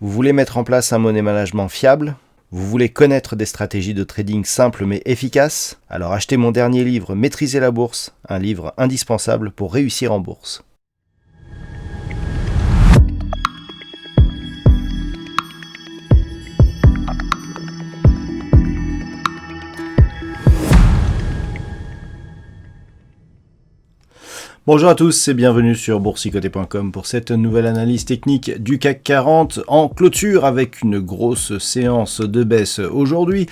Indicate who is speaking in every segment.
Speaker 1: Vous voulez mettre en place un money management fiable? Vous voulez connaître des stratégies de trading simples mais efficaces? Alors achetez mon dernier livre Maîtriser la bourse, un livre indispensable pour réussir en bourse. Bonjour à tous et bienvenue sur boursicoté.com pour cette nouvelle analyse technique du CAC 40 en clôture avec une grosse séance de baisse aujourd'hui,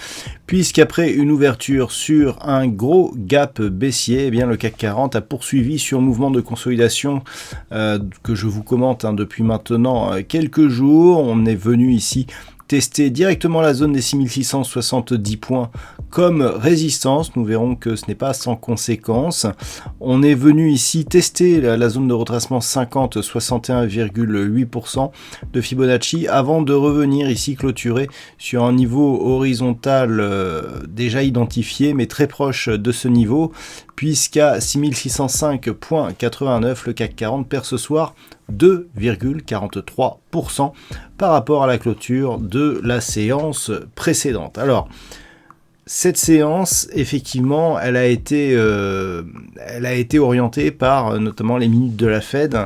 Speaker 1: puisqu'après une ouverture sur un gros gap baissier, eh bien le CAC 40 a poursuivi sur un mouvement de consolidation que je vous commente depuis maintenant quelques jours. On est venu ici tester directement la zone des 6670 points comme résistance. Nous verrons que ce n'est pas sans conséquence. On est venu ici tester la zone de retracement 50, 61,8% de Fibonacci avant de revenir ici clôturer sur un niveau horizontal déjà identifié mais très proche de ce niveau, puisqu'à 6605,89 le CAC 40 perd ce soir 2,43% par rapport à la clôture de la séance précédente. Alors, cette séance, effectivement, elle a été orientée par notamment les minutes de la Fed.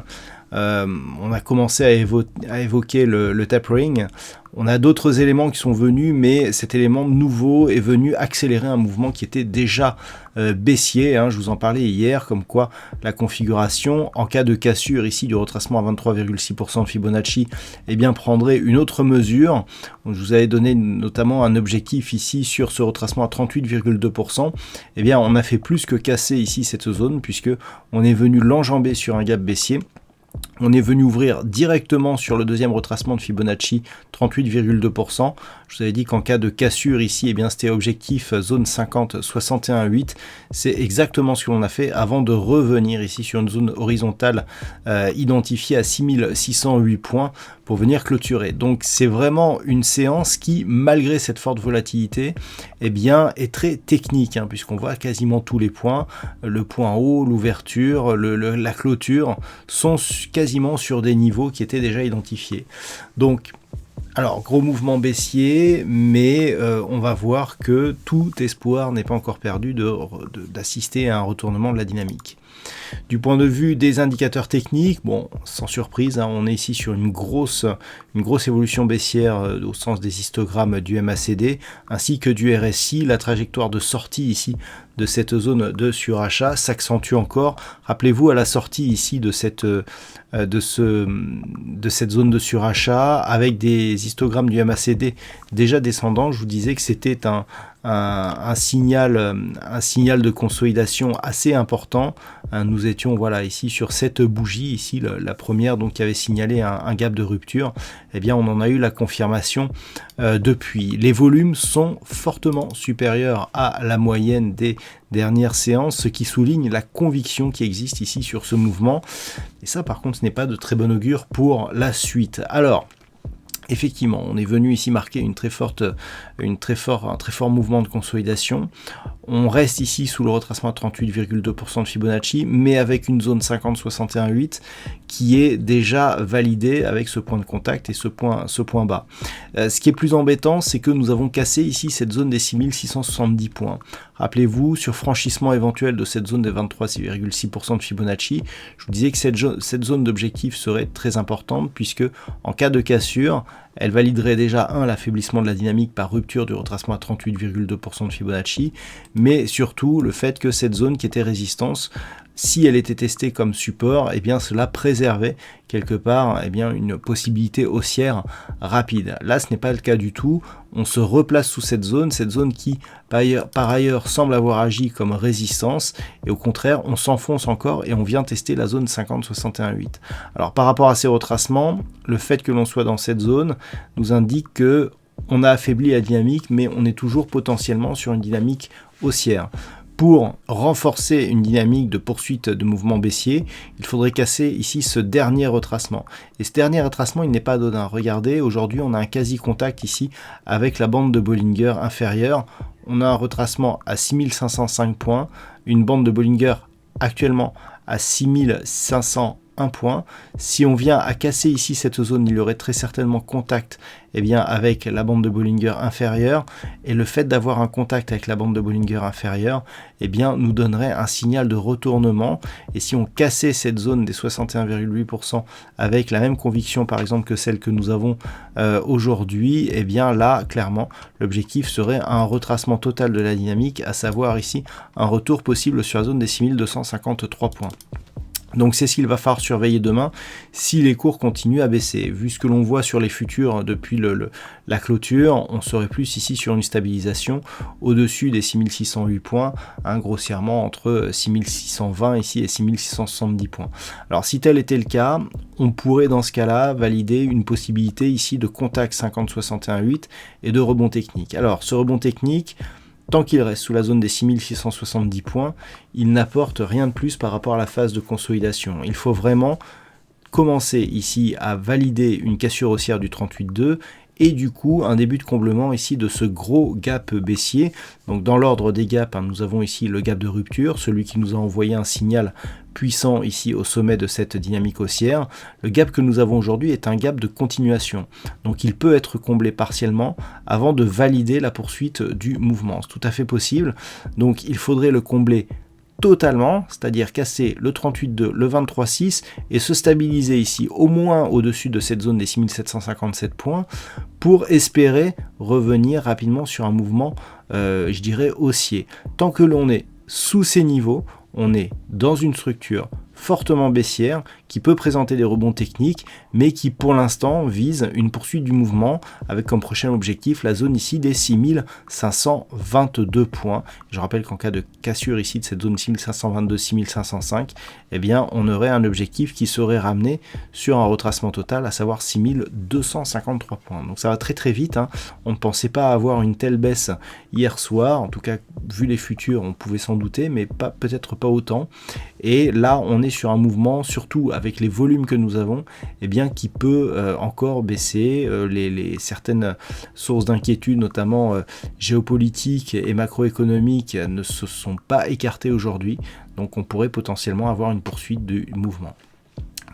Speaker 1: On a commencé à évoquer le tapering. On a d'autres éléments qui sont venus, mais cet élément nouveau est venu accélérer un mouvement qui était déjà baissier. Je vous en parlais hier, comme quoi la configuration, en cas de cassure ici du retracement à 23,6% de Fibonacci, eh bien prendrait une autre mesure. Donc, je vous avais donné notamment un objectif ici sur ce retracement à 38,2%. Eh bien, on a fait plus que casser ici cette zone, puisque on est venu l'enjamber sur un gap baissier. On est venu ouvrir directement sur le deuxième retracement de Fibonacci, 38,2%. Je vous avais dit qu'en cas de cassure ici, eh bien c'était objectif zone 50, 61,8. C'est exactement ce que l'on a fait avant de revenir ici sur une zone horizontale identifiée à 6608 points pour venir clôturer. Donc c'est vraiment une séance qui, malgré cette forte volatilité, eh bien est très technique, puisqu'on voit quasiment tous les points. Le point haut, l'ouverture, la clôture sont quasiment sur des niveaux qui étaient déjà identifiés. Donc, alors, gros mouvement baissier, mais on va voir que tout espoir n'est pas encore perdu d'assister à un retournement de la dynamique. Du point de vue des indicateurs techniques, bon, sans surprise, on est ici sur une grosse évolution baissière au sens des histogrammes du MACD ainsi que du RSI. La trajectoire de sortie ici de cette zone de surachat s'accentue encore. Rappelez-vous, à la sortie ici de cette zone de surachat avec des histogrammes du MACD déjà descendants, je vous disais que c'était un signal de consolidation assez important. Nous étions ici sur cette bougie ici, la première donc qui avait signalé un gap de rupture. Eh bien on en a eu la confirmation depuis. Les volumes sont fortement supérieurs à la moyenne des dernières séances, ce qui souligne la conviction qui existe ici sur ce mouvement. Et ça par contre ce n'est pas de très bon augure pour la suite. Alors, effectivement, on est venu ici marquer un très fort mouvement de consolidation. On reste ici sous le retracement à 38,2% de Fibonacci, mais avec une zone 50-61,8 qui est déjà validée avec ce point de contact et ce point bas. Ce qui est plus embêtant, c'est que nous avons cassé ici cette zone des 6670 points. Rappelez-vous, sur franchissement éventuel de cette zone des 23,6% de Fibonacci, je vous disais que cette zone d'objectif serait très importante, puisque en cas de cassure, elle validerait déjà l'affaiblissement de la dynamique par rupture du retracement à 38,2% de Fibonacci, mais surtout le fait que cette zone qui était résistance, si elle était testée comme support, eh bien cela préservait quelque part une possibilité haussière rapide. Là, ce n'est pas le cas du tout. On se replace sous cette zone qui par ailleurs semble avoir agi comme résistance, et au contraire, on s'enfonce encore et on vient tester la zone 50-61,8. Alors par rapport à ces retracements, le fait que l'on soit dans cette zone nous indique que on a affaibli la dynamique, mais on est toujours potentiellement sur une dynamique haussière. Pour renforcer une dynamique de poursuite de mouvement baissier, il faudrait casser ici ce dernier retracement. Et ce dernier retracement, il n'est pas anodin. Regardez, aujourd'hui, on a un quasi-contact ici avec la bande de Bollinger inférieure. On a un retracement à 6505 points, une bande de Bollinger actuellement à 6501 1 point. Si on vient à casser ici cette zone, il y aurait très certainement contact avec la bande de Bollinger inférieure, et le fait d'avoir un contact avec la bande de Bollinger inférieure nous donnerait un signal de retournement. Et si on cassait cette zone des 61,8% avec la même conviction par exemple que celle que nous avons aujourd'hui, là clairement l'objectif serait un retracement total de la dynamique, à savoir ici un retour possible sur la zone des 6253 points. Donc c'est ce qu'il va falloir surveiller demain si les cours continuent à baisser. Vu ce que l'on voit sur les futurs depuis la clôture, on serait plus ici sur une stabilisation au-dessus des 6608 points, grossièrement entre 6620 ici et 6670 points. Alors si tel était le cas, on pourrait dans ce cas-là valider une possibilité ici de contact 50-61-8 et de rebond technique. Alors ce rebond technique, tant qu'il reste sous la zone des 6670 points, il n'apporte rien de plus par rapport à la phase de consolidation. Il faut vraiment commencer ici à valider une cassure haussière du 38,2 et du coup un début de comblement ici de ce gros gap baissier. Donc dans l'ordre des gaps, nous avons ici le gap de rupture, celui qui nous a envoyé un signal puissant ici au sommet de cette dynamique haussière. Le gap que nous avons aujourd'hui est un gap de continuation, donc il peut être comblé partiellement avant de valider la poursuite du mouvement. C'est tout à fait possible, donc il faudrait le combler totalement, c'est-à-dire casser le 38,2, le 23,6 et se stabiliser ici au moins au-dessus de cette zone des 6757 points pour espérer revenir rapidement sur un mouvement, je dirais, haussier. Tant que l'on est sous ces niveaux, on est dans une structure fortement baissière qui peut présenter des rebonds techniques, mais qui pour l'instant vise une poursuite du mouvement avec comme prochain objectif la zone ici des 6522 points. Je rappelle qu'en cas de cassure ici de cette zone 6522-6505, on aurait un objectif qui serait ramené sur un retracement total, à savoir 6253 points. Donc ça va très très vite, on ne pensait pas avoir une telle baisse hier soir, en tout cas vu les futurs on pouvait s'en douter, mais peut-être pas autant. Et là on est sur un mouvement, surtout avec les volumes que nous avons, qui peut encore baisser. Les certaines sources d'inquiétude, notamment géopolitiques et macroéconomiques, ne se sont pas écartées aujourd'hui, donc on pourrait potentiellement avoir une poursuite du mouvement.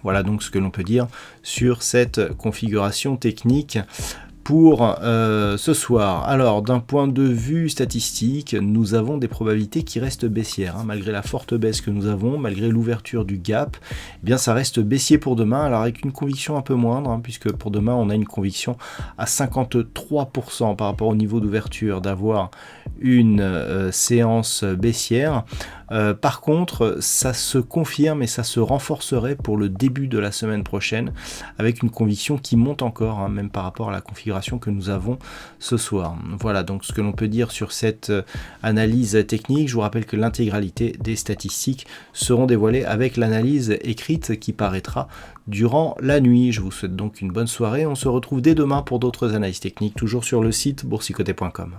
Speaker 1: Voilà donc ce que l'on peut dire sur cette configuration technique pour ce soir. Alors d'un point de vue statistique, nous avons des probabilités qui restent baissières, malgré la forte baisse que nous avons, malgré l'ouverture du gap, ça reste baissier pour demain, alors avec une conviction un peu moindre, puisque pour demain on a une conviction à 53% par rapport au niveau d'ouverture d'avoir une séance baissière. Par contre, ça se confirme et ça se renforcerait pour le début de la semaine prochaine, avec une conviction qui monte encore, même par rapport à la configuration que nous avons ce soir. Voilà donc ce que l'on peut dire sur cette analyse technique. Je vous rappelle que l'intégralité des statistiques seront dévoilées avec l'analyse écrite qui paraîtra durant la nuit. Je vous souhaite donc une bonne soirée. On se retrouve dès demain pour d'autres analyses techniques, toujours sur le site boursicoté.com.